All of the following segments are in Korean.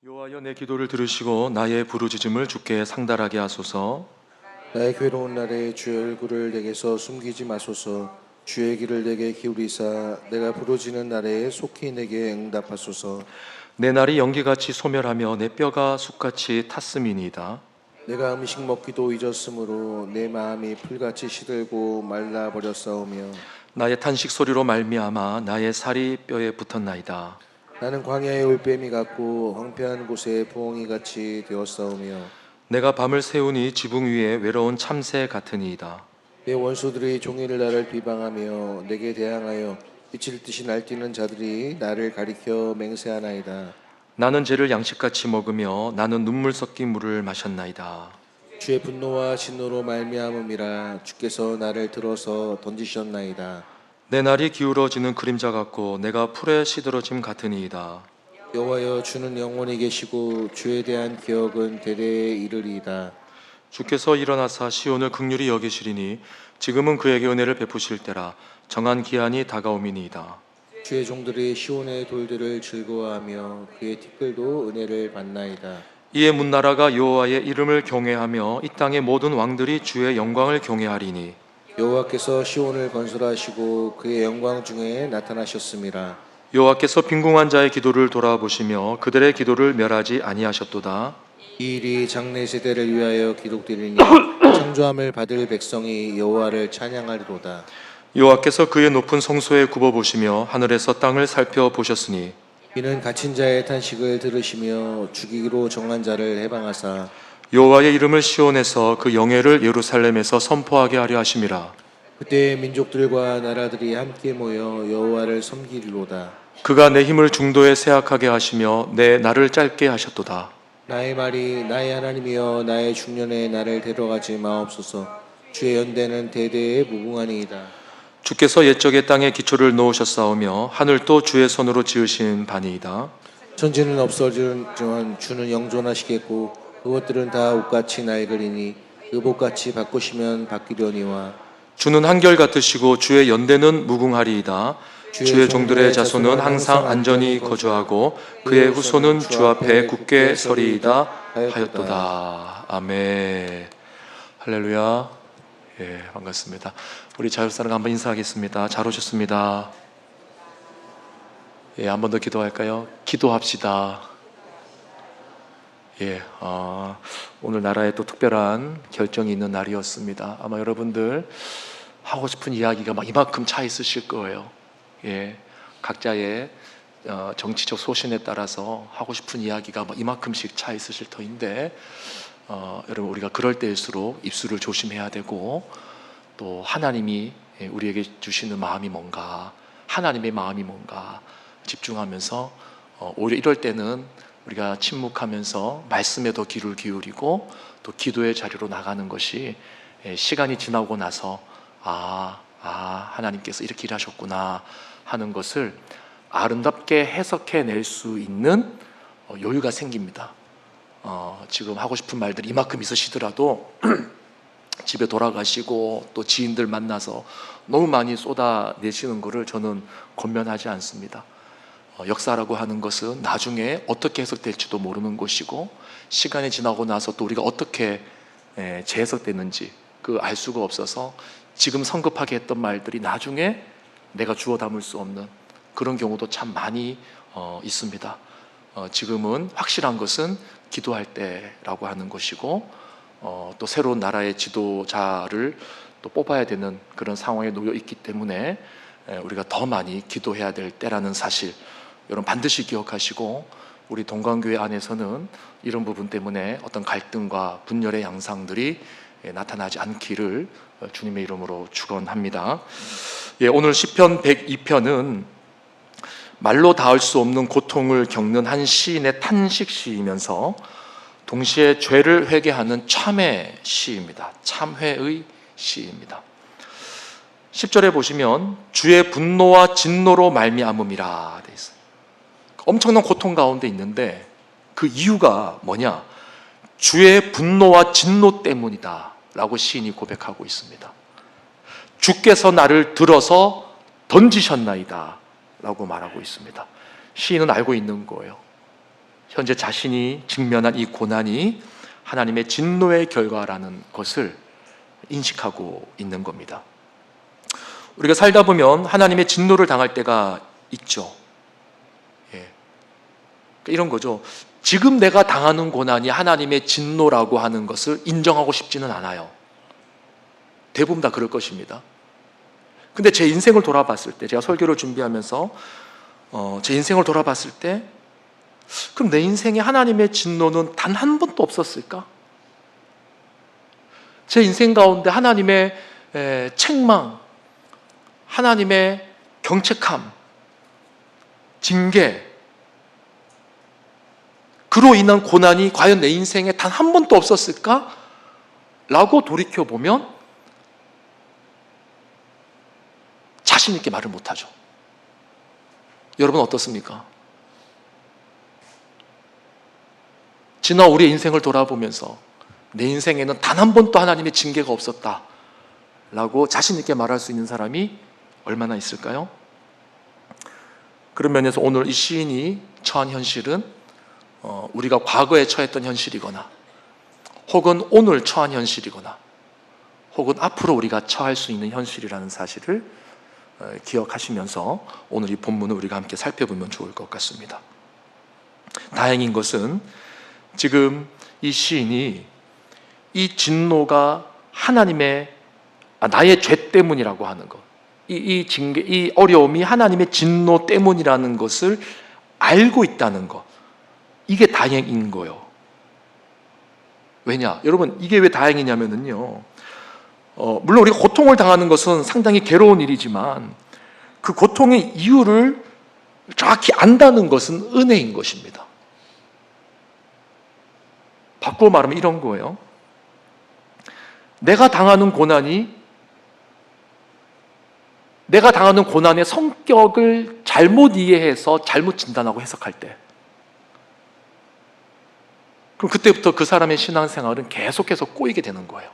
여호와여, 내 기도를 들으시고 나의 부르짖음을 주께 상달하게 하소서. 나의 괴로운 날에 주의 얼굴을 내게서 숨기지 마소서. 주의 귀를 내게 기울이사 내가 부르짖는 날에 속히 내게 응답하소서. 내 날이 연기같이 소멸하며 내 뼈가 숯같이 탔음이니이다. 내가 음식 먹기도 잊었으므로 내 마음이 풀같이 시들고 말라버렸사오며 나의 탄식 소리로 말미암아 나의 살이 뼈에 붙었나이다. 나는 광야의 올빼미 같고 황폐한 곳에 부엉이 같이 되었사오며 내가 밤을 새우니 지붕 위에 외로운 참새 같으니이다. 내 원수들이 종일 나를 비방하며 내게 대항하여 미칠 듯이 날뛰는 자들이 나를 가리켜 맹세하나이다. 나는 죄를 양식같이 먹으며 나는 눈물 섞인 물을 마셨나이다. 주의 분노와 진노로 말미암음이라. 주께서 나를 들어서 던지셨나이다. 내 날이 기울어지는 그림자 같고 내가 풀에 시들어짐 같으니이다. 여호와여, 주는 영원히 계시고 주에 대한 기억은 대대에 이르리이다. 주께서 일어나사 시온을 긍휼히 여기시리니 지금은 그에게 은혜를 베푸실 때라. 정한 기한이 다가오미니이다. 주의 종들이 시온의 돌들을 즐거워하며 그의 티끌도 은혜를 받나이다. 이에 문나라가 여호와의 이름을 경외하며 이 땅의 모든 왕들이 주의 영광을 경외하리니 여호와께서 시온을 건설하시고 그의 영광 중에 나타나셨음이라. 여호와께서 빈궁한 자의 기도를 돌아보시며 그들의 기도를 멸하지 아니하셨도다. 이 일이 장래 세대를 위하여 기록되리니 창조함을 받을 백성이 여호와를 찬양하리로다. 여호와께서 그의 높은 성소에 굽어보시며 하늘에서 땅을 살펴보셨으니 이는 갇힌 자의 탄식을 들으시며 죽이기로 정한 자를 해방하사 여호와의 이름을 시온에서 그 영예를 예루살렘에서 선포하게 하려 하심이라. 그때 민족들과 나라들이 함께 모여 여호와를 섬기리로다. 그가 내 힘을 중도에 쇠약하게 하시며 내 날을 짧게 하셨도다. 나의 말이 나의 하나님이여 나의 중년에 나를 데려가지 마옵소서. 주의 연대는 대대에 무궁하니이다. 주께서 옛적의 땅에 기초를 놓으셨사오며 하늘도 주의 손으로 지으신 바니이다. 천지는 없어지지만 주는 영존하시겠고 그것들은 다 옷같이 낡으리니 의복같이 바꾸시면 바뀌려니와 주는 한결 같으시고 주의 연대는 무궁하리이다. 주의 종들의 자손은 항상 안전히 거주하고 그의 후손은 주 앞에 굳게 서리이다 하였도다. 아멘. 할렐루야. 예, 반갑습니다. 우리 자율사랑 한번 인사하겠습니다. 잘 오셨습니다. 예, 한 번 더 기도할까요? 기도합시다. 예, 오늘 나라에 또 특별한 결정이 있는 날이었습니다. 아마 여러분들 하고 싶은 이야기가 막 이만큼 차 있으실 거예요. 예, 각자의 정치적 소신에 따라서 하고 싶은 이야기가 막 이만큼씩 차 있으실 터인데, 여러분 우리가 그럴 때일수록 입술을 조심해야 되고, 또 하나님이 우리에게 주시는 마음이 뭔가, 하나님의 마음이 뭔가 집중하면서 오히려 이럴 때는 우리가 침묵하면서 말씀에 더 귀를 기울이고 또 기도의 자리로 나가는 것이 시간이 지나고 나서 하나님께서 이렇게 일하셨구나 하는 것을 아름답게 해석해낼 수 있는 여유가 생깁니다. 지금 하고 싶은 말들이 이만큼 있으시더라도 집에 돌아가시고 또 지인들 만나서 너무 많이 쏟아내시는 것을 저는 권면하지 않습니다. 역사라고 하는 것은 나중에 어떻게 해석될지도 모르는 것이고, 시간이 지나고 나서 또 우리가 어떻게 재해석됐는지 그 알 수가 없어서 지금 성급하게 했던 말들이 나중에 내가 주워 담을 수 없는 그런 경우도 참 많이 있습니다. 지금은 확실한 것은 기도할 때라고 하는 것이고, 또 새로운 나라의 지도자를 또 뽑아야 되는 그런 상황에 놓여 있기 때문에 우리가 더 많이 기도해야 될 때라는 사실, 여러분 반드시 기억하시고, 우리 동관교회 안에서는 이런 부분 때문에 어떤 갈등과 분열의 양상들이 나타나지 않기를 주님의 이름으로 축원합니다. 예, 오늘 시편 102편은 말로 닿을 수 없는 고통을 겪는 한 시인의 탄식 시이면서 동시에 죄를 회개하는 참회 시입니다. 참회의 시입니다. 10절에 보시면 주의 분노와 진노로 말미암음이라 되어 있어요. 엄청난 고통 가운데 있는데 그 이유가 뭐냐? 주의 분노와 진노 때문이다 라고 시인이 고백하고 있습니다. 주께서 나를 들어서 던지셨나이다 라고 말하고 있습니다. 시인은 알고 있는 거예요. 현재 자신이 직면한 이 고난이 하나님의 진노의 결과라는 것을 인식하고 있는 겁니다. 우리가 살다 보면 하나님의 진노를 당할 때가 있죠. 예. 이런 거죠. 지금 내가 당하는 고난이 하나님의 진노라고 하는 것을 인정하고 싶지는 않아요. 대부분 다 그럴 것입니다. 근데 제 인생을 돌아봤을 때, 제가 설교를 준비하면서 제 인생을 돌아봤을 때, 그럼 내 인생에 하나님의 진노는 단 한 번도 없었을까? 제 인생 가운데 하나님의 책망, 하나님의 경책함, 징계, 그로 인한 고난이 과연 내 인생에 단 한 번도 없었을까? 라고 돌이켜보면 자신 있게 말을 못하죠. 여러분 어떻습니까? 지난 우리의 인생을 돌아보면서 내 인생에는 단 한 번도 하나님의 징계가 없었다 라고 자신 있게 말할 수 있는 사람이 얼마나 있을까요? 그런 면에서 오늘 이 시인이 처한 현실은 우리가 과거에 처했던 현실이거나 혹은 오늘 처한 현실이거나 혹은 앞으로 우리가 처할 수 있는 현실이라는 사실을 기억하시면서 오늘 이 본문을 우리가 함께 살펴보면 좋을 것 같습니다. 다행인 것은 지금 이 시인이 이 진노가 하나님의 나의 죄 때문이라고 하는 것, 이 징계, 이 어려움이 하나님의 진노 때문이라는 것을 알고 있다는 것, 이게 다행인 거예요. 왜냐? 여러분, 이게 왜 다행이냐면요, 물론 우리가 고통을 당하는 것은 상당히 괴로운 일이지만 그 고통의 이유를 정확히 안다는 것은 은혜인 것입니다. 바꾸어 말하면 이런 거예요. 내가 당하는 고난의 성격을 잘못 이해해서 잘못 진단하고 해석할 때, 그럼 그때부터 그 사람의 신앙생활은 계속해서 꼬이게 되는 거예요.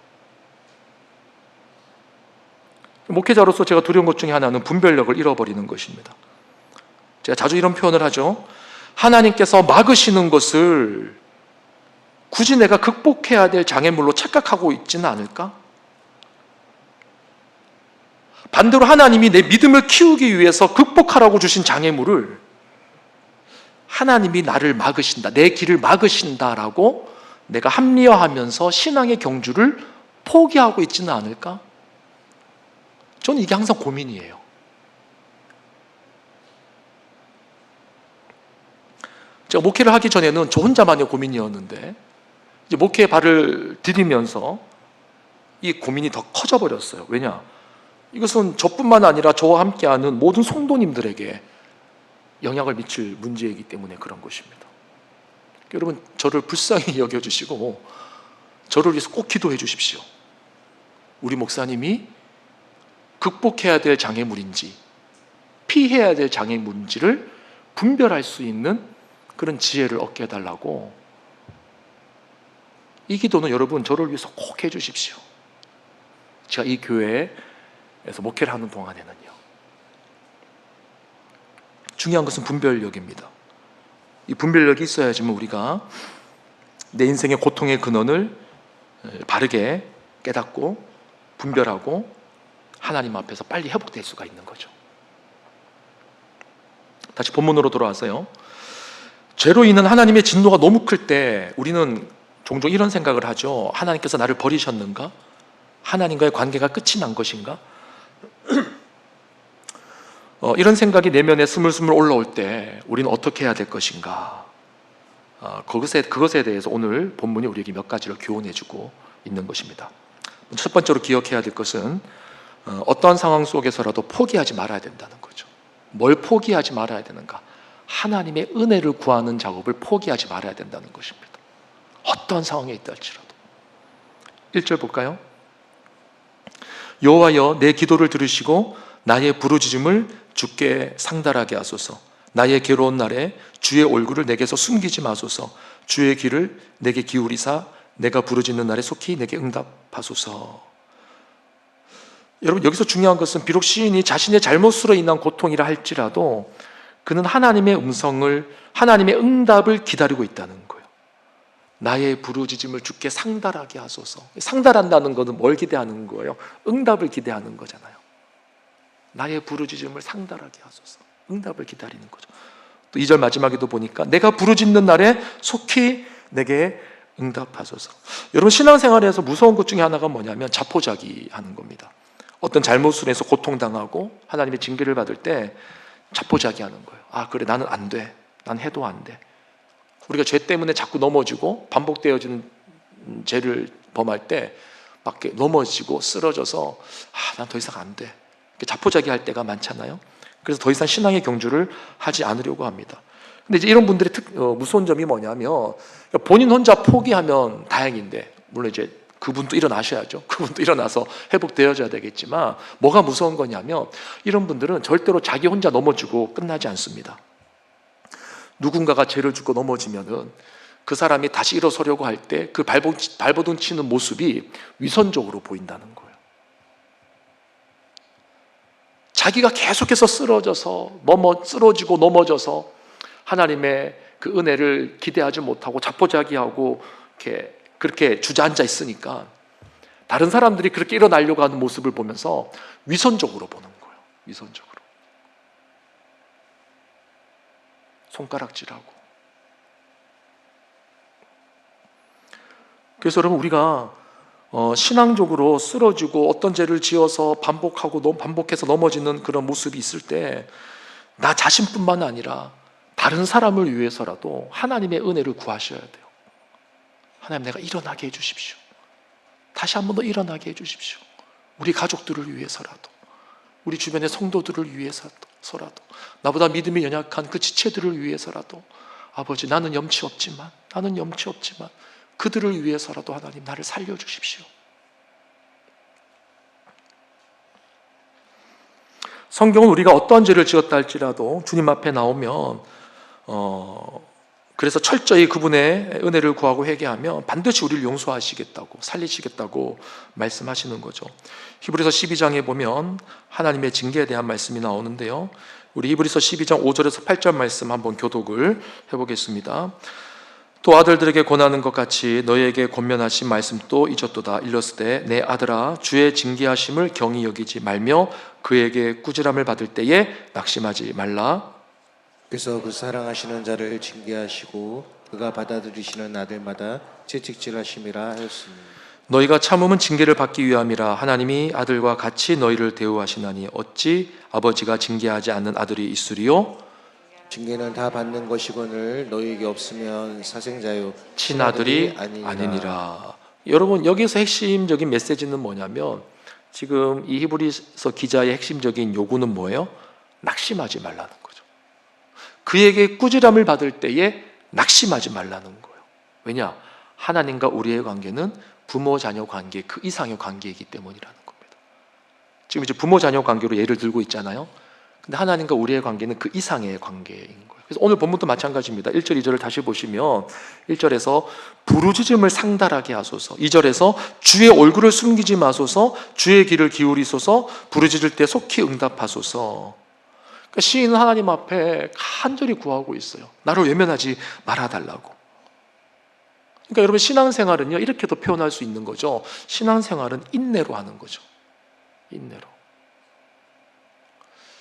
목회자로서 제가 두려운 것 중에 하나는 분별력을 잃어버리는 것입니다. 제가 자주 이런 표현을 하죠. 하나님께서 막으시는 것을 굳이 내가 극복해야 될 장애물로 착각하고 있지는 않을까? 반대로 하나님이 내 믿음을 키우기 위해서 극복하라고 주신 장애물을 하나님이 나를 막으신다, 내 길을 막으신다라고 내가 합리화하면서 신앙의 경주를 포기하고 있지는 않을까? 저는 이게 항상 고민이에요. 제가 목회를 하기 전에는 저 혼자만의 고민이었는데 이제 목회에 발을 디디면서 이 고민이 더 커져 버렸어요. 왜냐? 이것은 저뿐만 아니라 저와 함께하는 모든 성도님들에게 영향을 미칠 문제이기 때문에 그런 것입니다. 여러분, 저를 불쌍히 여겨주시고 저를 위해서 꼭 기도해 주십시오. 우리 목사님이 극복해야 될 장애물인지 피해야 될 장애물인지를 분별할 수 있는 그런 지혜를 얻게 해달라고. 이 기도는 여러분 저를 위해서 꼭 해주십시오. 제가 이 교회에서 목회를 하는 동안에는요. 중요한 것은 분별력입니다. 이 분별력이 있어야지만 우리가 내 인생의 고통의 근원을 바르게 깨닫고 분별하고 하나님 앞에서 빨리 회복될 수가 있는 거죠. 다시 본문으로 돌아와서요. 죄로 인한 하나님의 진노가 너무 클 때 우리는 종종 이런 생각을 하죠. 하나님께서 나를 버리셨는가? 하나님과의 관계가 끝이 난 것인가? 이런 생각이 내면에 스물스물 올라올 때 우리는 어떻게 해야 될 것인가? 그것에 대해서 오늘 본문이 우리에게 몇 가지를 교훈해주고 있는 것입니다. 첫 번째로 기억해야 될 것은 어떠한 상황 속에서라도 포기하지 말아야 된다는 거죠. 뭘 포기하지 말아야 되는가? 하나님의 은혜를 구하는 작업을 포기하지 말아야 된다는 것입니다. 어떠한 상황에 있다 할지라도. 1절 볼까요? 여호와여, 내 기도를 들으시고 나의 부르짖음을 주께 상달하게 하소서. 나의 괴로운 날에 주의 얼굴을 내게서 숨기지 마소서. 주의 귀를 내게 기울이사 내가 부르짖는 날에 속히 내게 응답하소서. 여러분, 여기서 중요한 것은 비록 시인이 자신의 잘못으로 인한 고통이라 할지라도 그는 하나님의 음성을, 하나님의 응답을 기다리고 있다는 거예요. 나의 부르짖음을 주께 상달하게 하소서. 상달한다는 것은 뭘 기대하는 거예요? 응답을 기대하는 거잖아요. 나의 부르짖음을 상달하게 하소서. 응답을 기다리는 거죠. 또 2절 마지막에도 보니까 내가 부르짖는 날에 속히 내게 응답하소서. 여러분, 신앙생활에서 무서운 것 중에 하나가 뭐냐면 자포자기하는 겁니다. 어떤 잘못을 해서 고통당하고 하나님의 징계를 받을 때 자포자기하는 거예요. 아, 그래, 나는 안 돼. 난 해도 안 돼. 우리가 죄 때문에 자꾸 넘어지고 반복되어지는 죄를 범할 때 막 넘어지고 쓰러져서 난 더 이상 안 돼. 자포자기할 때가 많잖아요. 그래서 더 이상 신앙의 경주를 하지 않으려고 합니다. 근데 이제 이런 분들의 무서운 점이 뭐냐면 본인 혼자 포기하면 다행인데, 물론 이제 그분도 일어나셔야죠. 그분도 일어나서 회복되어져야 되겠지만, 뭐가 무서운 거냐면 이런 분들은 절대로 자기 혼자 넘어지고 끝나지 않습니다. 누군가가 죄를 짓고 넘어지면은 그 사람이 다시 일어서려고 할 때 그 발버둥 치는 모습이 위선적으로 보인다는 거예요. 자기가 계속해서 쓰러지고 넘어져서 하나님의 그 은혜를 기대하지 못하고 자포자기하고 그렇게 주저앉아 있으니까 다른 사람들이 그렇게 일어나려고 하는 모습을 보면서 위선적으로 보는 거예요. 위선적으로. 손가락질하고. 그래서 여러분, 우리가 신앙적으로 쓰러지고 어떤 죄를 지어서 반복해서 넘어지는 그런 모습이 있을 때 나 자신뿐만 아니라 다른 사람을 위해서라도 하나님의 은혜를 구하셔야 돼요. 하나님, 내가 일어나게 해주십시오. 다시 한 번 더 일어나게 해주십시오. 우리 가족들을 위해서라도, 우리 주변의 성도들을 위해서라도, 나보다 믿음이 연약한 그 지체들을 위해서라도, 아버지, 나는 염치 없지만 그들을 위해서라도 하나님, 나를 살려주십시오. 성경은 우리가 어떤 죄를 지었다 할지라도 주님 앞에 나오면 그래서 철저히 그분의 은혜를 구하고 회개하면 반드시 우리를 용서하시겠다고, 살리시겠다고 말씀하시는 거죠. 히브리서 12장에 보면 하나님의 징계에 대한 말씀이 나오는데요, 우리 히브리서 12장 5절에서 8절 말씀 한번 교독을 해보겠습니다. 또 아들들에게 권하는 것 같이 너희에게 권면하신 말씀 또 잊었도다. 일렀으되 내 아들아, 주의 징계하심을 경히 여기지 말며 그에게 꾸지람을 받을 때에 낙심하지 말라. 그래서 그 사랑하시는 자를 징계하시고 그가 받아들이시는 아들마다 채찍질하심이라 하였으니 너희가 참음은 징계를 받기 위함이라. 하나님이 아들과 같이 너희를 대우하시나니 어찌 아버지가 징계하지 않는 아들이 있으리요? 징계는 다 받는 것이거늘 너희에게 없으면 사생자요 친아들이 아니니라. 여러분, 여기서 핵심적인 메시지는 뭐냐면 지금 이 히브리서 기자의 핵심적인 요구는 뭐예요? 낙심하지 말라는 거죠. 그에게 꾸지람을 받을 때에 낙심하지 말라는 거예요. 왜냐? 하나님과 우리의 관계는 부모 자녀 관계 그 이상의 관계이기 때문이라는 겁니다. 지금 이제 부모 자녀 관계로 예를 들고 있잖아요. 근데 하나님과 우리의 관계는 그 이상의 관계인 거예요. 그래서 오늘 본문도 마찬가지입니다. 1절 2절을 다시 보시면 1절에서 부르짖음을 상달하게 하소서, 2절에서 주의 얼굴을 숨기지 마소서, 주의 귀를 기울이소서, 부르짖을 때 속히 응답하소서. 그러니까 시인은 하나님 앞에 간절히 구하고 있어요. 나를 외면하지 말아달라고. 그러니까 여러분, 신앙생활은요, 이렇게도 표현할 수 있는 거죠. 신앙생활은 인내로 하는 거죠. 인내로.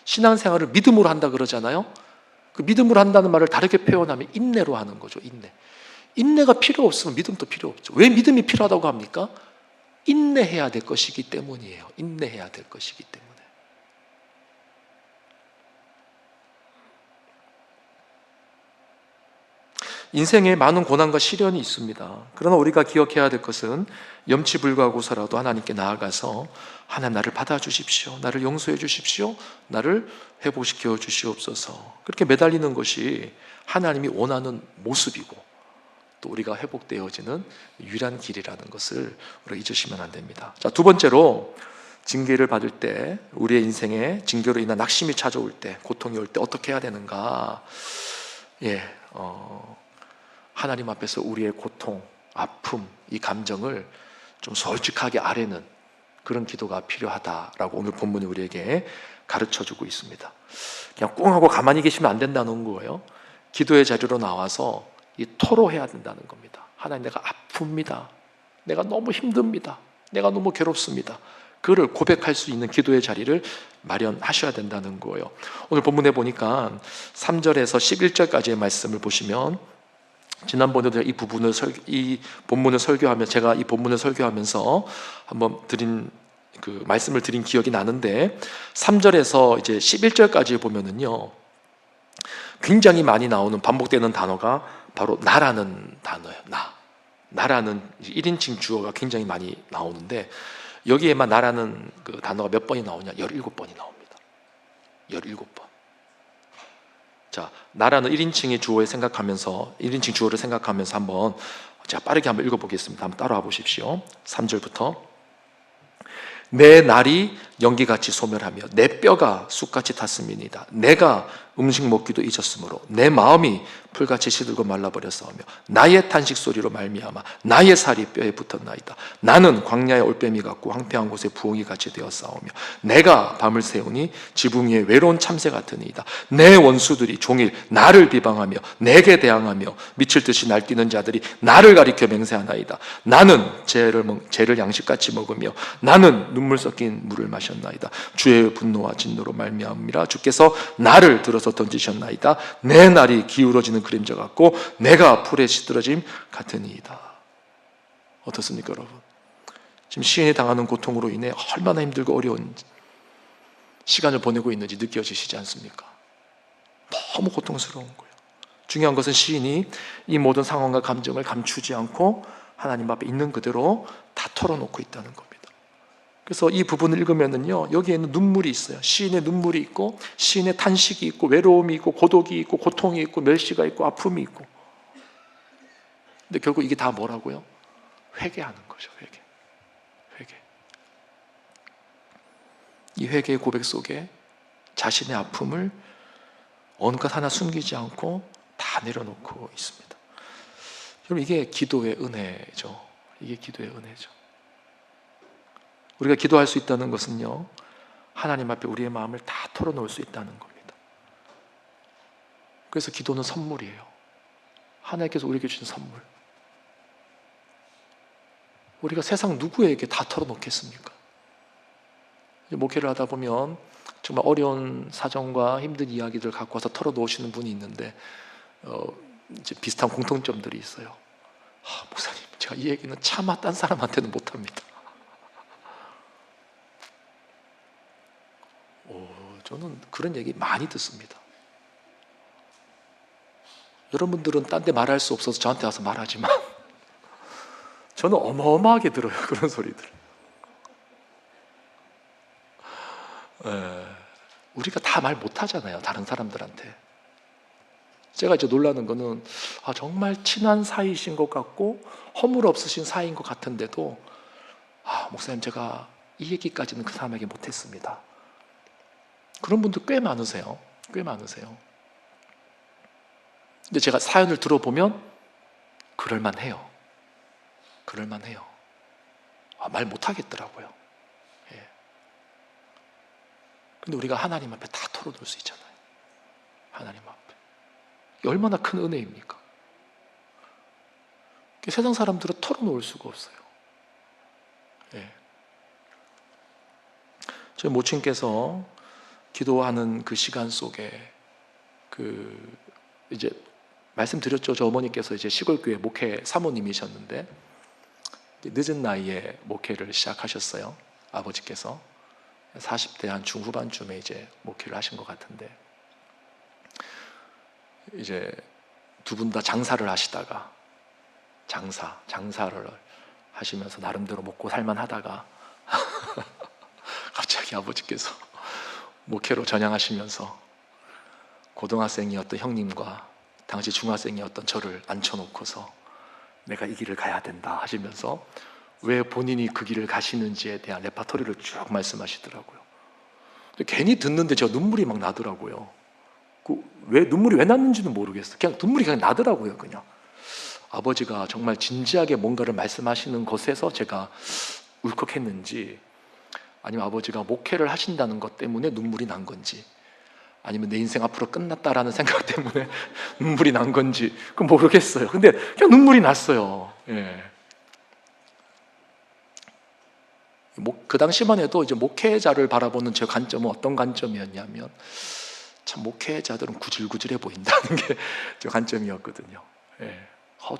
신앙생활을 믿음으로 한다 그러잖아요. 그 믿음으로 한다는 말을 다르게 표현하면 인내로 하는 거죠. 인내가 필요 없으면 믿음도 필요 없죠. 왜 믿음이 필요하다고 합니까? 인내해야 될 것이기 때문이에요. 인내해야 될 것이기 때문에. 인생에 많은 고난과 시련이 있습니다. 그러나 우리가 기억해야 될 것은 염치불구하고서라도 하나님께 나아가서 하나님, 나를 받아주십시오, 나를 용서해 주십시오, 나를 회복시켜 주시옵소서, 그렇게 매달리는 것이 하나님이 원하는 모습이고 또 우리가 회복되어지는 유일한 길이라는 것을 우리가 잊으시면 안 됩니다. 자, 두 번째로 징계를 받을 때, 우리의 인생에 징계로 인한 낙심이 찾아올 때, 고통이 올 때 어떻게 해야 되는가? 하나님 앞에서 우리의 고통, 아픔, 이 감정을 좀 솔직하게 아뢰는 그런 기도가 필요하다라고 오늘 본문이 우리에게 가르쳐주고 있습니다. 그냥 꽁 하고 가만히 계시면 안 된다는 거예요. 기도의 자리로 나와서 이 토로해야 된다는 겁니다. 하나님, 내가 아픕니다. 내가 너무 힘듭니다. 내가 너무 괴롭습니다. 그를 고백할 수 있는 기도의 자리를 마련하셔야 된다는 거예요. 오늘 본문에 보니까 3절에서 11절까지의 말씀을 보시면, 지난번에도 이 본문을 설교하면, 제가 이 본문을 설교하면서 한번 말씀을 드린 기억이 나는데, 3절에서 이제 11절까지 보면은요, 굉장히 많이 나오는 반복되는 단어가 바로 나라는 단어예요. 나라는 1인칭 주어가 굉장히 많이 나오는데, 여기에만 나라는 그 단어가 몇 번이 나오냐? 17번이 나옵니다. 17번. 자, 나라는 1인칭의 주어를 생각하면서, 1인칭 주어를 생각하면서 한번 제가 빠르게 한번 읽어보겠습니다. 한번 따라와 보십시오. 3절부터. 내 날이 연기같이 소멸하며 내 뼈가 쑥같이 탔음이니이다. 내가 음식 먹기도 잊었으므로 내 마음이 풀같이 시들고 말라버렸사오며 나의 탄식 소리로 말미암아 나의 살이 뼈에 붙었나이다. 나는 광야의 올빼미 같고 황폐한 곳에 부엉이 같이 되었사오며 내가 밤을 새우니 지붕 위에 외로운 참새 같으니이다. 내 원수들이 종일 나를 비방하며 내게 대항하며 미칠 듯이 날뛰는 자들이 나를 가리켜 맹세하나이다. 나는 죄를 양식같이 먹으며 나는 눈물 섞인 물을 마셨나이다. 주의 분노와 진노로 말미암으라. 주께서 나를 들어서 던지셨나이다. 내 날이 기울어지는 그림자 같고 내가 풀에 시들어짐 같으니이다. 어떻습니까, 여러분? 지금 시인이 당하는 고통으로 인해 얼마나 힘들고 어려운 시간을 보내고 있는지 느껴지시지 않습니까? 너무 고통스러운 거예요. 중요한 것은 시인이 이 모든 상황과 감정을 감추지 않고 하나님 앞에 있는 그대로 다 털어놓고 있다는 겁니다. 그래서 이 부분을 읽으면은요, 여기에는 눈물이 있어요. 시인의 눈물이 있고, 시인의 탄식이 있고, 외로움이 있고, 고독이 있고, 고통이 있고, 멸시가 있고, 아픔이 있고. 근데 결국 이게 다 뭐라고요? 회개하는 거죠. 회개. 이 회개의 고백 속에 자신의 아픔을 어느 것 하나 숨기지 않고 다 내려놓고 있습니다. 여러분, 이게 기도의 은혜죠. 이게 기도의 은혜죠. 우리가 기도할 수 있다는 것은요, 하나님 앞에 우리의 마음을 다 털어놓을 수 있다는 겁니다. 그래서 기도는 선물이에요. 하나님께서 우리에게 주신 선물. 우리가 세상 누구에게 다 털어놓겠습니까? 목회를 하다 보면 정말 어려운 사정과 힘든 이야기들을 갖고 와서 털어놓으시는 분이 있는데, 이제 비슷한 공통점들이 있어요. 목사님, 제가 이 얘기는 차마 딴 사람한테는 못합니다. 저는 그런 얘기 많이 듣습니다. 여러분들은 딴 데 말할 수 없어서 저한테 와서 말하지만 저는 어마어마하게 들어요, 그런 소리들. 우리가 다 말 못하잖아요, 다른 사람들한테. 제가 이제 놀라는 거는, 정말 친한 사이이신 것 같고 허물 없으신 사이인 것 같은데도, 목사님, 제가 이 얘기까지는 그 사람에게 못했습니다. 그런 분들 꽤 많으세요. 근데 제가 사연을 들어보면 그럴만해요. 말 못하겠더라고요. 근데 우리가 하나님 앞에 다 털어놓을 수 있잖아요. 하나님 앞에. 이게 얼마나 큰 은혜입니까? 세상 사람들은 털어놓을 수가 없어요. 저희 모친께서 기도하는 그 시간 속에 이제 말씀드렸죠. 저 어머니께서 이제 시골교회 목회 사모님이셨는데 늦은 나이에 목회를 시작하셨어요. 아버지께서 40대 한 중후반쯤에 이제 목회를 하신 것 같은데, 이제 두 분 다 장사를 하시다가 장사를 하시면서 나름대로 먹고 살만 하다가 갑자기 아버지께서 목회로 전향하시면서 고등학생이었던 형님과 당시 중학생이었던 저를 앉혀놓고서 내가 이 길을 가야 된다 하시면서 왜 본인이 그 길을 가시는지에 대한 레파토리를 쭉 말씀하시더라고요. 근데 괜히 듣는데 제가 눈물이 막 나더라고요. 눈물이 왜 났는지는 모르겠어요. 그냥 눈물이 그냥 나더라고요. 그냥 아버지가 정말 진지하게 뭔가를 말씀하시는 것에서 제가 울컥했는지 아니면 아버지가 목회를 하신다는 것 때문에 눈물이 난 건지, 아니면 내 인생 앞으로 끝났다라는 생각 때문에 눈물이 난 건지 그건 모르겠어요. 근데 그냥 눈물이 났어요. 예. 그 당시만 해도 이제 목회자를 바라보는 제 관점은 어떤 관점이었냐면, 참 목회자들은 구질구질해 보인다는 게 제 관점이었거든요. 예.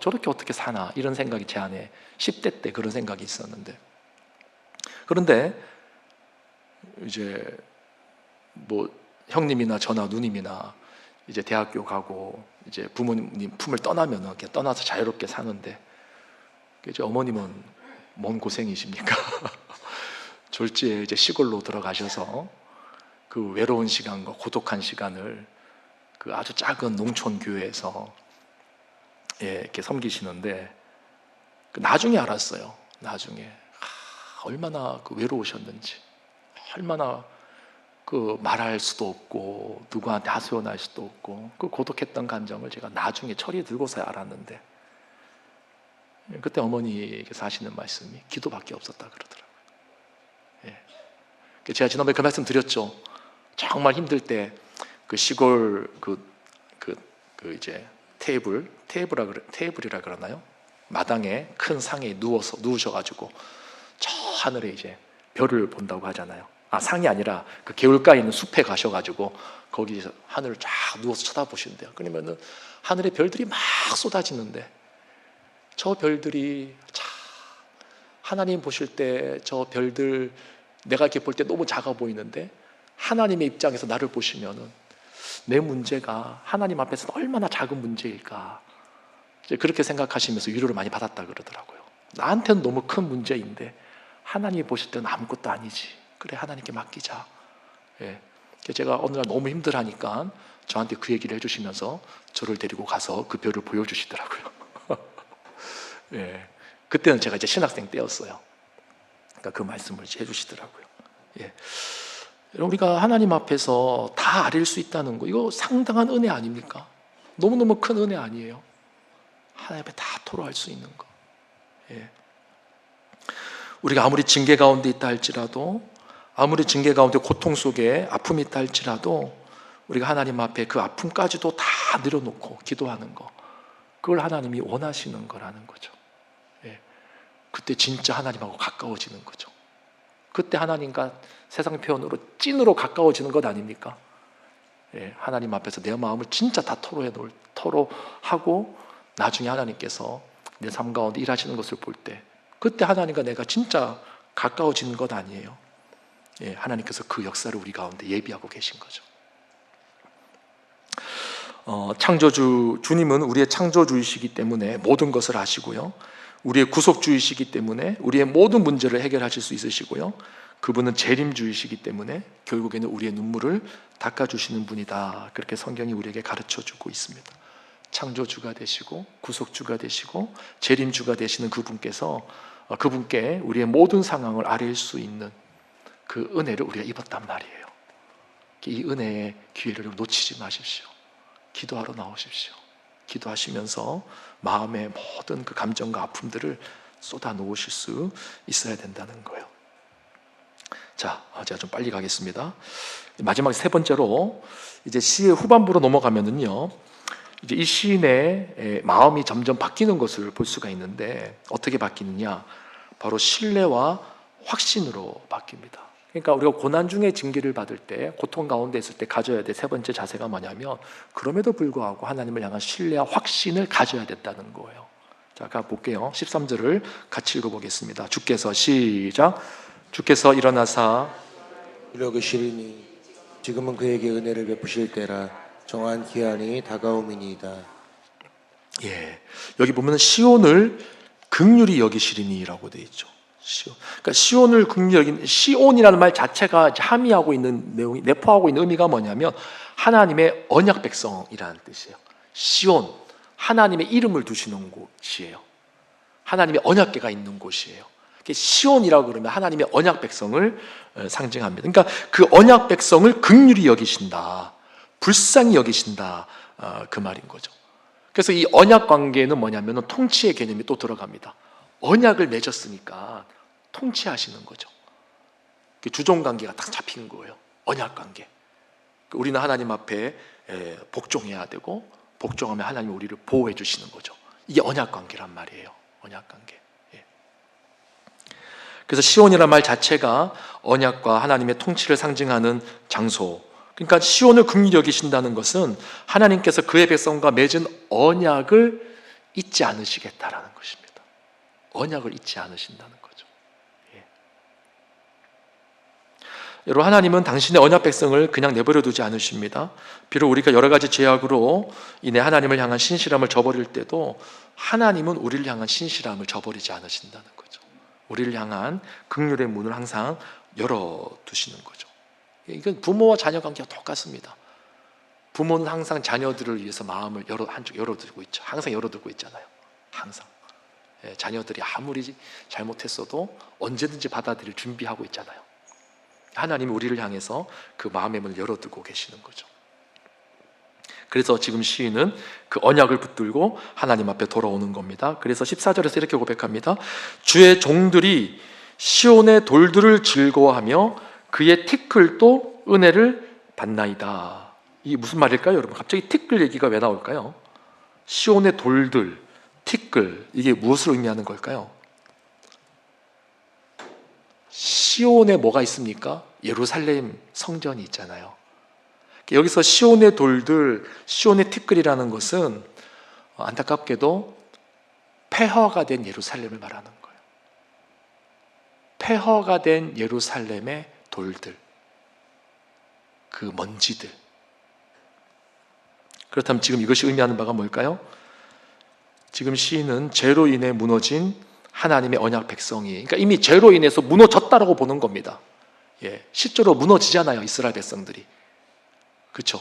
저렇게 어떻게 사나 이런 생각이 제 안에 10대 때 그런 생각이 있었는데, 그런데 이제 뭐 형님이나 저나 누님이나 이제 대학교 가고 이제 부모님 품을 떠나면 이렇게 떠나서 자유롭게 사는데, 이제 어머님은 뭔 고생이십니까? 졸지에 이제 시골로 들어가셔서 그 외로운 시간과 고독한 시간을 그 아주 작은 농촌 교회에서 이렇게 섬기시는데, 나중에 알았어요. 나중에 얼마나 그 외로우셨는지, 얼마나 그 말할 수도 없고 누구한테 하소연할 수도 없고 그 고독했던 감정을 제가 나중에 철이 들고서야 알았는데, 그때 어머니께서 하시는 말씀이 기도밖에 없었다 그러더라고요. 제가 지난번에 그 말씀 드렸죠. 정말 힘들 때 그 시골 이제 테이블이라 그러나요? 마당에 큰 상에 누우셔가지고 저 하늘에 이제 별을 본다고 하잖아요. 상이 아니라 그 개울가에 있는 숲에 가셔가지고 거기서 하늘을 쫙 누워서 쳐다보신대요. 그러면은 하늘에 별들이 막 쏟아지는데, 저 별들이 참 하나님 보실 때 저 별들 내가 이렇게 볼 때 너무 작아 보이는데, 하나님의 입장에서 나를 보시면은 내 문제가 하나님 앞에서 얼마나 작은 문제일까, 이제 그렇게 생각하시면서 위로를 많이 받았다 그러더라고요. 나한테는 너무 큰 문제인데 하나님이 보실 때는 아무것도 아니지. 그래, 하나님께 맡기자. 제가 어느 날 너무 힘들하니까 저한테 그 얘기를 해주시면서 저를 데리고 가서 그 별을 보여주시더라고요. 그때는 제가 이제 신학생 때였어요. 그러니까 그 말씀을 해주시더라고요. 우리가 하나님 앞에서 다 아릴 수 있다는 거, 이거 상당한 은혜 아닙니까? 너무너무 큰 은혜 아니에요? 하나님 앞에 다 토로할 수 있는 거. 우리가 아무리 징계 가운데 있다 할지라도, 아무리 징계 가운데 고통 속에 아픔이 있다 할지라도, 우리가 하나님 앞에 그 아픔까지도 다 내려놓고 기도하는 거, 그걸 하나님이 원하시는 거라는 거죠. 그때 진짜 하나님하고 가까워지는 거죠. 그때 하나님과 세상 표현으로 찐으로 가까워지는 것 아닙니까? 하나님 앞에서 내 마음을 진짜 다 토로하고 나중에 하나님께서 내 삶 가운데 일하시는 것을 볼 때, 그때 하나님과 내가 진짜 가까워지는 것 아니에요? 하나님께서 그 역사를 우리 가운데 예비하고 계신 거죠. 주님은 우리의 창조주이시기 때문에 모든 것을 아시고요, 우리의 구속주이시기 때문에 우리의 모든 문제를 해결하실 수 있으시고요, 그분은 재림주이시기 때문에 결국에는 우리의 눈물을 닦아주시는 분이다. 그렇게 성경이 우리에게 가르쳐주고 있습니다. 창조주가 되시고 구속주가 되시고 재림주가 되시는 그분께 우리의 모든 상황을 아릴 수 있는 그 은혜를 우리가 입었단 말이에요. 이 은혜의 기회를 놓치지 마십시오. 기도하러 나오십시오. 기도하시면서 마음의 모든 그 감정과 아픔들을 쏟아 놓으실 수 있어야 된다는 거예요. 자, 제가 좀 빨리 가겠습니다. 마지막 세 번째로 이제 시의 후반부로 넘어가면은요, 이제 이 시인의 마음이 점점 바뀌는 것을 볼 수가 있는데, 어떻게 바뀌느냐? 바로 신뢰와 확신으로 바뀝니다. 그러니까 우리가 고난 중에 징계를 받을 때, 고통 가운데 있을 때 가져야 될 세 번째 자세가 뭐냐면, 그럼에도 불구하고 하나님을 향한 신뢰와 확신을 가져야 된다는 거예요. 자, 볼게요. 13절을 같이 읽어보겠습니다. 시작. 주께서 일어나사 이러시리니 지금은 그에게 은혜를 베푸실 때라. 정한 기한이 다가옴이니이다. 여기 보면 시온을 긍휼히 여기시리니라고 되어 있죠. 그러니까 시온을 긍휼히 여기는, 시온이라는 말 자체가 함의하고 있는 내용이, 내포하고 있는 의미가 뭐냐면 하나님의 언약 백성이라는 뜻이에요. 시온, 하나님의 이름을 두시는 곳이에요. 하나님의 언약궤가 있는 곳이에요. 시온이라고 그러면 하나님의 언약 백성을 상징합니다. 그러니까 그 언약 백성을 긍휼히 여기신다, 불쌍히 여기신다, 그 말인 거죠. 그래서 이 언약 관계는 뭐냐면 통치의 개념이 또 들어갑니다. 언약을 맺었으니까 통치하시는 거죠. 주종 관계가 딱 잡힌 거예요. 언약 관계. 우리는 하나님 앞에 복종해야 되고, 복종하면 하나님이 우리를 보호해 주시는 거죠. 이게 언약 관계란 말이에요. 언약 관계. 그래서 시온이라는 말 자체가 언약과 하나님의 통치를 상징하는 장소. 그러니까 시온을 긍휼히 여기신다는 것은 하나님께서 그의 백성과 맺은 언약을 잊지 않으시겠다라는 것입니다. 언약을 잊지 않으신다는 거죠. 여러분, 하나님은 당신의 언약 백성을 그냥 내버려 두지 않으십니다. 비록 우리가 여러 가지 죄악으로 인해 하나님을 향한 신실함을 저버릴 때도 하나님은 우리를 향한 신실함을 저버리지 않으신다는 거죠. 우리를 향한 긍휼의 문을 항상 열어두시는 거죠. 이건 부모와 자녀 관계가 똑같습니다. 부모는 항상 자녀들을 위해서 마음을 한쪽 열어두고 있죠. 항상 열어두고 있잖아요. 항상. 자녀들이 아무리 잘못했어도 언제든지 받아들일 준비하고 있잖아요. 하나님이 우리를 향해서 그 마음의 문을 열어두고 계시는 거죠. 그래서 지금 시인은 그 언약을 붙들고 하나님 앞에 돌아오는 겁니다. 그래서 14절에서 이렇게 고백합니다. 주의 종들이 시온의 돌들을 즐거워하며 그의 티끌도 은혜를 받나이다. 이게 무슨 말일까요, 여러분? 갑자기 티끌 얘기가 왜 나올까요? 시온의 돌들, 티끌, 이게 무엇을 의미하는 걸까요? 시온에 뭐가 있습니까? 예루살렘 성전이 있잖아요. 여기서 시온의 돌들, 시온의 티끌이라는 것은 안타깝게도 폐허가 된 예루살렘을 말하는 거예요. 폐허가 된 예루살렘의 돌들, 그 먼지들. 그렇다면 지금 이것이 의미하는 바가 뭘까요? 지금 시인은 죄로 인해 무너진 하나님의 언약 백성이, 그러니까 이미 죄로 인해서 무너졌다라고 보는 겁니다. 실제로 무너지잖아요, 이스라엘 백성들이. 그렇죠?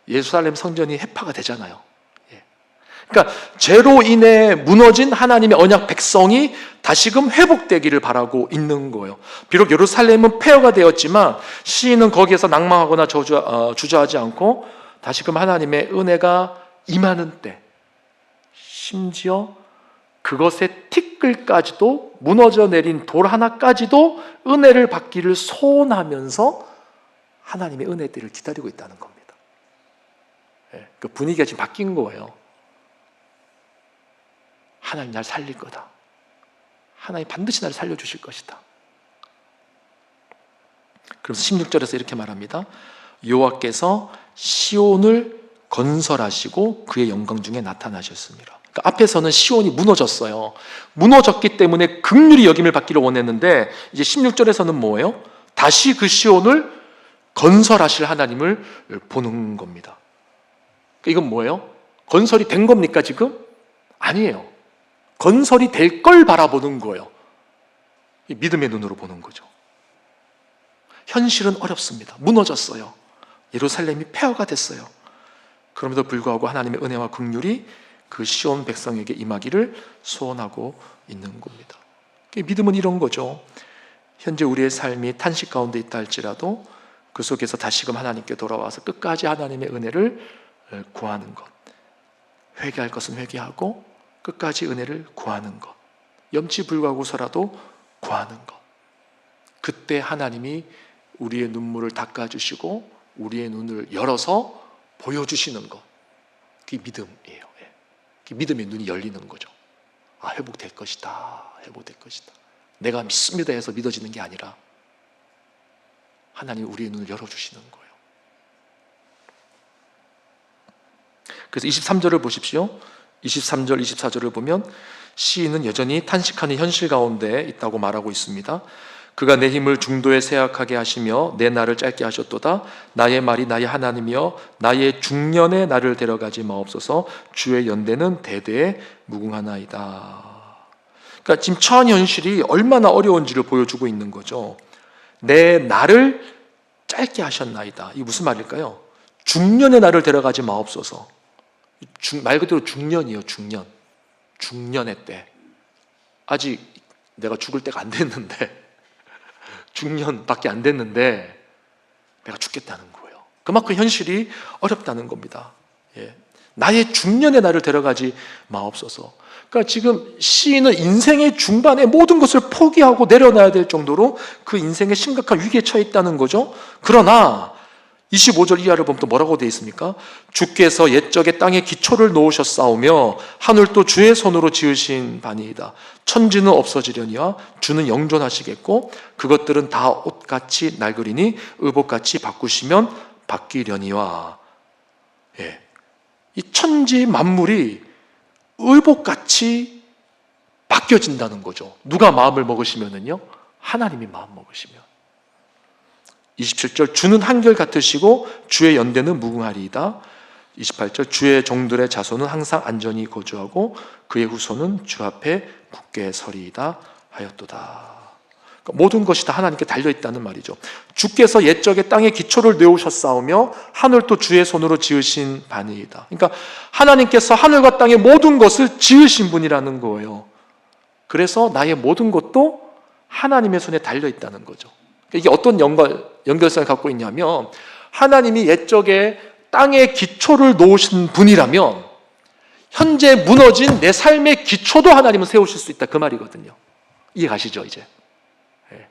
예루살렘 성전이 해파가 되잖아요. 그러니까 죄로 인해 무너진 하나님의 언약 백성이 다시금 회복되기를 바라고 있는 거예요. 비록 예루살렘은 폐허가 되었지만 시인은 거기에서 낭망하거나 주저하지 않고 다시금 하나님의 은혜가 임하는 때, 심지어 그것의 티끌까지도, 무너져 내린 돌 하나까지도 은혜를 받기를 소원하면서 하나님의 은혜들을 기다리고 있다는 겁니다. 그 분위기가 지금 바뀐 거예요. 하나님 날 살릴 거다. 하나님 반드시 날 살려주실 것이다. 그래서 16절에서 이렇게 말합니다. 여호와께서 시온을 건설하시고 그의 영광 중에 나타나셨습니다. 그러니까 앞에서는 시온이 무너졌어요. 무너졌기 때문에 긍휼히 여김을 받기를 원했는데 이제 16절에서는 뭐예요? 다시 그 시온을 건설하실 하나님을 보는 겁니다. 이건 뭐예요? 건설이 된 겁니까 지금? 아니에요. 건설이 될 걸 바라보는 거예요. 믿음의 눈으로 보는 거죠. 현실은 어렵습니다. 무너졌어요. 예루살렘이 폐허가 됐어요. 그럼에도 불구하고 하나님의 은혜와 긍휼이 그 시온 백성에게 임하기를 소원하고 있는 겁니다. 믿음은 이런 거죠. 현재 우리의 삶이 탄식 가운데 있다 할지라도 그 속에서 다시금 하나님께 돌아와서 끝까지 하나님의 은혜를 구하는 것, 회개할 것은 회개하고 끝까지 은혜를 구하는 것, 염치 불구하고서라도 구하는 것. 그때 하나님이 우리의 눈물을 닦아주시고 우리의 눈을 열어서 보여주시는 것, 그게 믿음이에요. 그게 믿음의 눈이 열리는 거죠. 아, 회복될 것이다, 회복될 것이다. 내가 믿습니다 해서 믿어지는 게 아니라 하나님이 우리의 눈을 열어주시는 거예요. 그래서 23절을 보십시오. 23절, 24절을 보면 시인은 여전히 탄식하는 현실 가운데 있다고 말하고 있습니다. 그가 내 힘을 중도에 쇠약하게 하시며 내 날을 짧게 하셨도다. 나의 말이 나의 하나님이여 나의 중년에 나를 데려가지 마옵소서. 주의 연대는 대대에 무궁하나이다. 그러니까 지금 처한 현실이 얼마나 어려운지를 보여주고 있는 거죠. 내 날을 짧게 하셨나이다. 이게 무슨 말일까요? 중년에 나를 데려가지 마옵소서. 말 그대로 중년이에요. 중년. 중년의 때. 아직 내가 죽을 때가 안 됐는데 중년밖에 안 됐는데 내가 죽겠다는 거예요. 그만큼 현실이 어렵다는 겁니다. 나의 중년에 나를 데려가지 마옵소서. 그러니까 지금 시인은 인생의 중반에 모든 것을 포기하고 내려놔야 될 정도로 그 인생의 심각한 위기에 처해 있다는 거죠. 그러나 25절 이하를 보면 또 뭐라고 되어 있습니까? 주께서 옛적에 땅에 기초를 놓으셨사오며 하늘도 주의 손으로 지으신 바니이다. 천지는 없어지려니와 주는 영존하시겠고 그것들은 다 옷같이 낡으리니 의복같이 바꾸시면 바뀌려니와. 예. 이 천지 만물이 의복같이 바뀌어진다는 거죠. 누가 마음을 먹으시면은요? 하나님이 마음 먹으시면. 27절 주는 한결같으시고 주의 연대는 무궁하리이다. 28절 주의 종들의 자손은 항상 안전히 거주하고 그의 후손은 주 앞에 굳게 서리이다 하였도다. 그러니까 모든 것이 다 하나님께 달려있다는 말이죠. 주께서 옛적에 땅에 기초를 내오셨사오며 하늘도 주의 손으로 지으신 바니이다. 그러니까 하나님께서 하늘과 땅의 모든 것을 지으신 분이라는 거예요. 그래서 나의 모든 것도 하나님의 손에 달려있다는 거죠. 이게 어떤 연결성을 갖고 있냐면 하나님이 옛적에 땅에 기초를 놓으신 분이라면 현재 무너진 내 삶의 기초도 하나님은 세우실 수 있다 그 말이거든요. 이해 가시죠 이제? 네.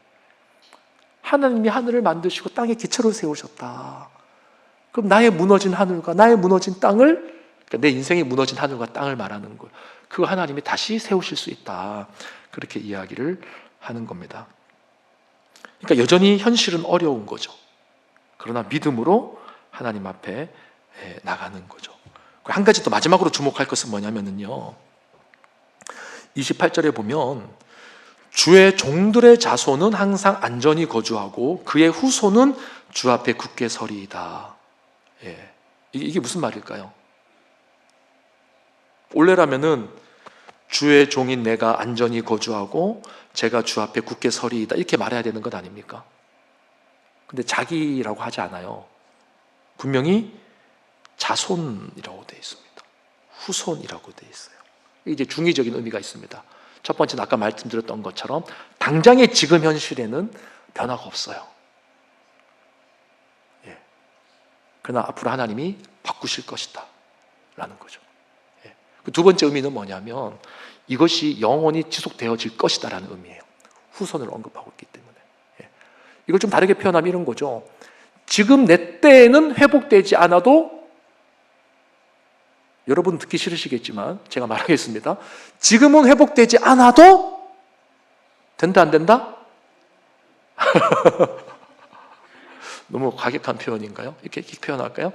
하나님이 하늘을 만드시고 땅에 기초를 세우셨다. 그럼 나의 무너진 하늘과 나의 무너진 땅을, 그러니까 내 인생이 무너진 하늘과 땅을 말하는 거예요. 그거 하나님이 다시 세우실 수 있다. 그렇게 이야기를 하는 겁니다. 그러니까 여전히 현실은 어려운 거죠. 그러나 믿음으로 하나님 앞에 나가는 거죠. 한 가지 또 마지막으로 주목할 것은 뭐냐면요, 28절에 보면 주의 종들의 자손은 항상 안전히 거주하고 그의 후손은 주 앞에 굳게 서리이다. 예. 이게 무슨 말일까요? 원래라면은 주의 종인 내가 안전히 거주하고 제가 주 앞에 굳게 서리이다 이렇게 말해야 되는 것 아닙니까? 근데 자기라고 하지 않아요. 분명히 자손이라고 되어 있습니다. 후손이라고 되어 있어요. 이제 중의적인 의미가 있습니다. 첫 번째는 아까 말씀드렸던 것처럼 당장의 지금 현실에는 변화가 없어요. 예. 그러나 앞으로 하나님이 바꾸실 것이다 라는 거죠. 예. 두 번째 의미는 뭐냐면 이것이 영원히 지속되어질 것이다 라는 의미예요. 후손을 언급하고 있기 때문에. 예. 이걸 좀 다르게 표현하면 이런 거죠. 지금 내 때에는 회복되지 않아도, 여러분 듣기 싫으시겠지만 제가 말하겠습니다. 지금은 회복되지 않아도 된다 안 된다? 너무 과격한 표현인가요? 이렇게 표현할까요?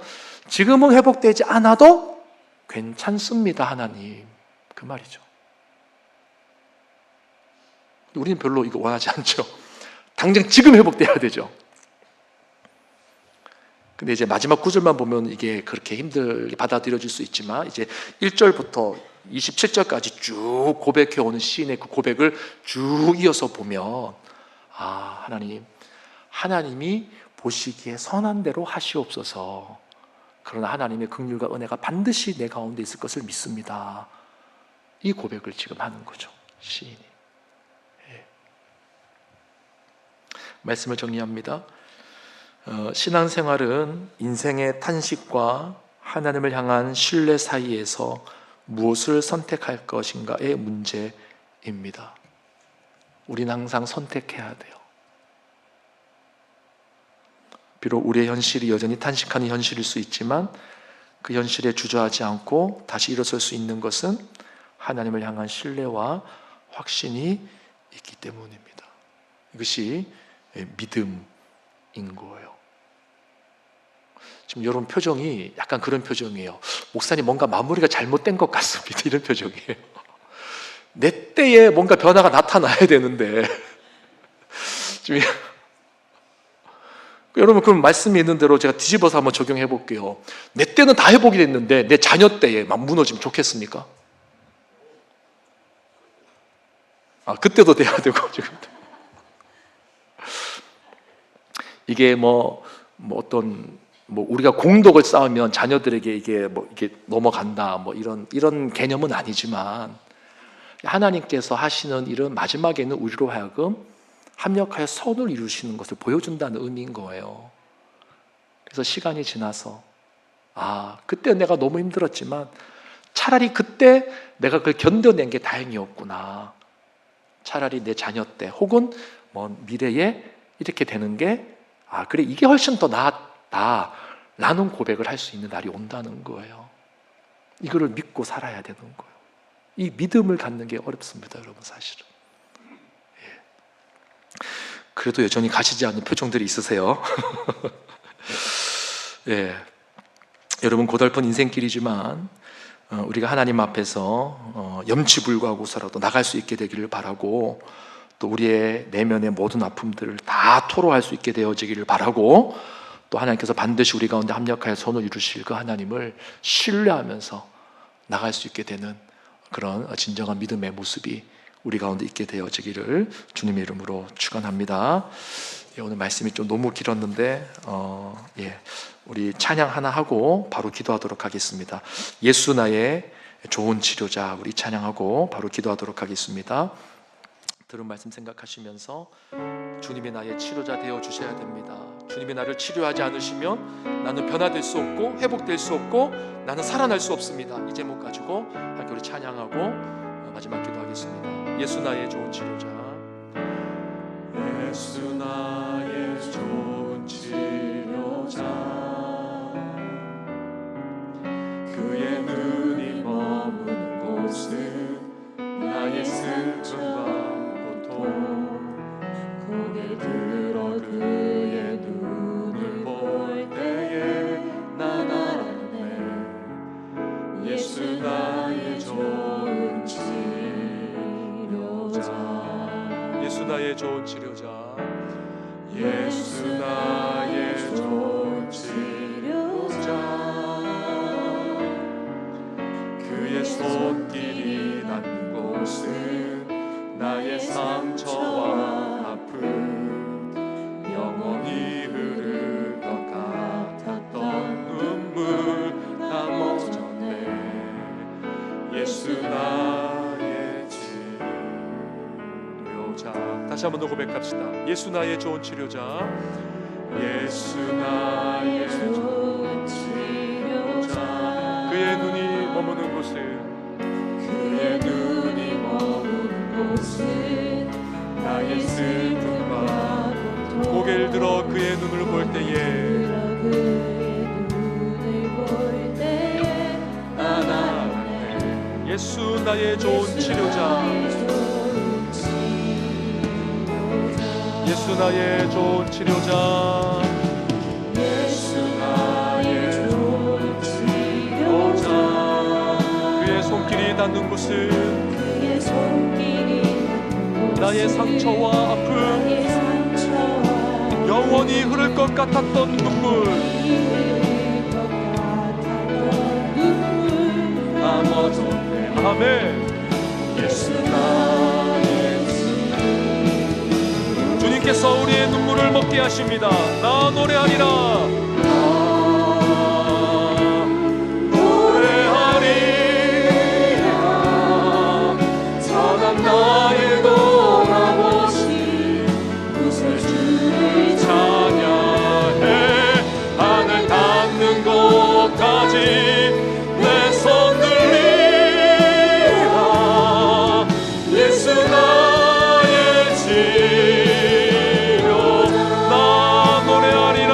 지금은 회복되지 않아도 괜찮습니다 하나님, 그 말이죠. 우리는 별로 이거 원하지 않죠. 당장 지금 회복돼야 되죠. 근데 이제 마지막 구절만 보면 이게 그렇게 힘들게 받아들여질 수 있지만 이제 1절부터 27절까지 쭉 고백해오는 시인의 그 고백을 쭉 이어서 보면, 아, 하나님이 보시기에 선한 대로 하시옵소서. 그러나 하나님의 긍휼과 은혜가 반드시 내 가운데 있을 것을 믿습니다. 이 고백을 지금 하는 거죠, 시인이. 예. 말씀을 정리합니다. 신앙생활은 인생의 탄식과 하나님을 향한 신뢰 사이에서 무엇을 선택할 것인가의 문제입니다. 우리는 항상 선택해야 돼요. 비록 우리의 현실이 여전히 탄식하는 현실일 수 있지만 그 현실에 주저하지 않고 다시 일어설 수 있는 것은 하나님을 향한 신뢰와 확신이 있기 때문입니다. 이것이 믿음인 거예요. 지금 여러분 표정이 약간 그런 표정이에요. 목사님 뭔가 마무리가 잘못된 것 같습니다. 이런 표정이에요. 내 때에 뭔가 변화가 나타나야 되는데 지금 여러분, 그럼 말씀이 있는 대로 제가 뒤집어서 한번 적용해 볼게요. 내 때는 다 회복이 됐는데 내 자녀 때에 막 무너지면 좋겠습니까? 아, 그때도 돼야 되고 지금 이게 어떤 우리가 공덕을 쌓으면 자녀들에게 이게 넘어간다 이런 개념은 아니지만 하나님께서 하시는 일은 마지막에는 우리로 하여금 합력하여 선을 이루시는 것을 보여준다는 의미인 거예요. 그래서 시간이 지나서 그때 내가 너무 힘들었지만 차라리 그때 내가 그걸 견뎌낸 게 다행이었구나. 차라리 내 자녀 때 혹은 뭐 미래에 이렇게 되는 게 그래 이게 훨씬 더 낫다 라는 고백을 할 수 있는 날이 온다는 거예요. 이거를 믿고 살아야 되는 거예요. 이 믿음을 갖는 게 어렵습니다, 여러분. 사실은. 그래도 여전히 가시지 않는 표정들이 있으세요. 여러분, 고달픈 인생길이지만 우리가 하나님 앞에서 염치불구하고서라도 나갈 수 있게 되기를 바라고, 또 우리의 내면의 모든 아픔들을 다 토로할 수 있게 되어지기를 바라고, 또 하나님께서 반드시 우리 가운데 합력하여 선을 이루실 그 하나님을 신뢰하면서 나갈 수 있게 되는 그런 진정한 믿음의 모습이 우리 가운데 있게 되어지기를 주님의 이름으로 축원합니다. 오늘 말씀이 좀 너무 길었는데 우리 찬양 하나 하고 바로 기도하도록 하겠습니다. 예수 나의 좋은 치료자, 우리 찬양하고 바로 기도하도록 하겠습니다. 들은 말씀 생각하시면서 주님이 나의 치료자 되어 주셔야 됩니다. 주님이 나를 치료하지 않으시면 나는 변화될 수 없고 회복될 수 없고 나는 살아날 수 없습니다. 이 제목 가지고 함께 우리 찬양하고 마지막 기도하겠습니다. 예수 나의 좋은 치료자. 예수 나의 좋은 치료자, 그의 눈이 머무는 곳은 나의 슬픔과 고통, 고개 들어 그의 눈을 볼 때에 난 알았네. 예수 나의 좋은 치료자. 예수 나의 좋은 치료자. 예수 나의 좋은 치료자, 그의 손길이 닿는 곳은 나의 상처와 아픔, 영원히 흐를 것 같았던 눈물 다 멈췄네. 예수 나의 치료자. 다시 한 번 더 고백합시다. 예수 나의 좋은 치료자. 예수 나의 좋은 치료자, 그의 눈이 머무는 곳은, 그의 눈이 머무는 곳은 나의 슬픔과 고통, 고개를 들어 그의 눈을 볼 때에 난 알았네. 예수 나의 좋은 치료자. 예수 나의 좋은 치료자. 예수 나의 좋은 치료자, 그의 손길이 닿는 곳은, 그의 손길이 닿는 곳은 나의 상처와 아픔, 영원히 흐를 것 같았던 눈물 다 멎었네. 아멘. 예수 나의 주님께서 우리의 눈물을 먹게 하십니다. 나 노래하리라. 나 노래하리라. 선한 나의 돌아보신 구세주를 찬양해. 하늘 닿는 곳까지 내 손 들리라. 예수 나의 나 노래하리라.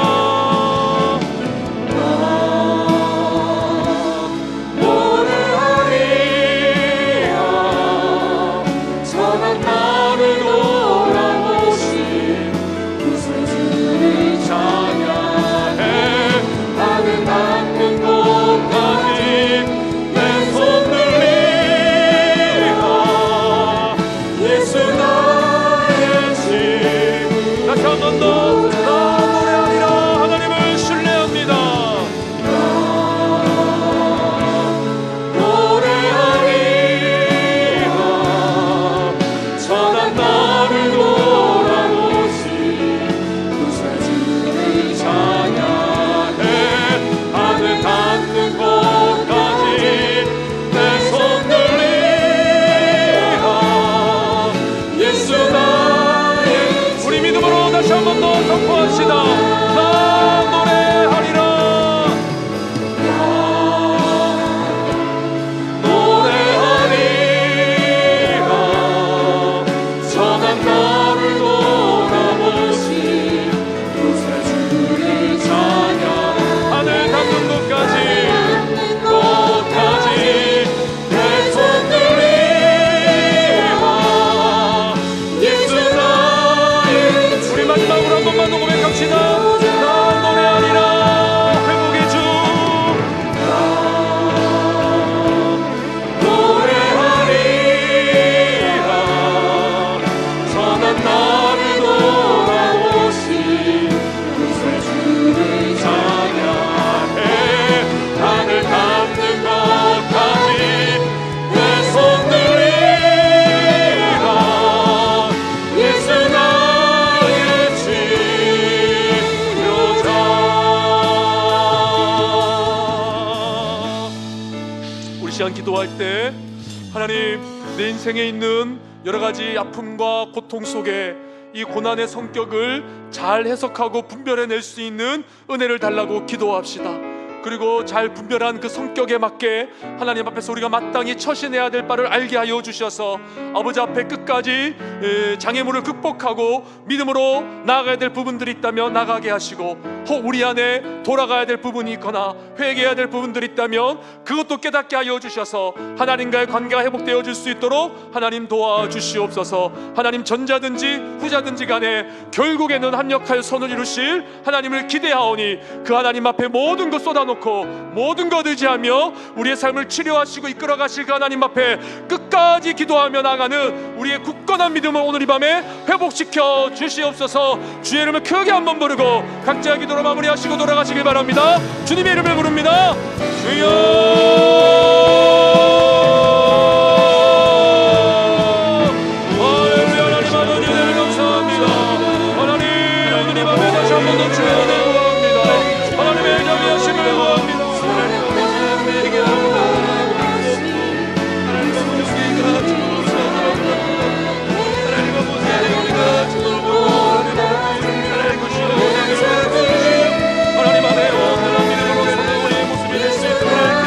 시간 기도할 때 하나님, 내 인생에 있는 여러 가지 아픔과 고통 속에 이 고난의 성격을 잘 해석하고 분별해낼 수 있는 은혜를 달라고 기도합시다. 그리고 잘 분별한 그 성격에 맞게 하나님 앞에서 우리가 마땅히 처신해야 될 바를 알게 하여 주셔서 아버지 앞에 끝까지 장애물을 극복하고 믿음으로 나아가야 될 부분들이 있다면 나가게 하시고, 혹 우리 안에 돌아가야 될 부분이 있거나 회개해야 될 부분들이 있다면 그것도 깨닫게 하여 주셔서 하나님과의 관계가 회복되어 줄 수 있도록 하나님 도와주시옵소서. 하나님, 전자든지 후자든지 간에 결국에는 합력하여 선을 이루실 하나님을 기대하오니 그 하나님 앞에 모든 것 쏟아놓고 모든 것 의지하며 우리의 삶을 치료하시고 이끌어 가실 그 하나님 앞에 끝까지 기도하며 나가는 우리의 굳건한 믿음을 오늘 이 밤에 회복시켜 주시옵소서. 주의 이름을 크게 한번 부르고 각자의 기도로 마무리하시고 돌아가시길 바랍니다. 주님의 이름을 부릅니다. 주여. 하나님 안에 온전한 믿음으로 서는 우리의 모습이 될 수 있도록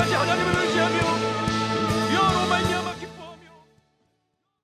끝까지 하나님을 의지하며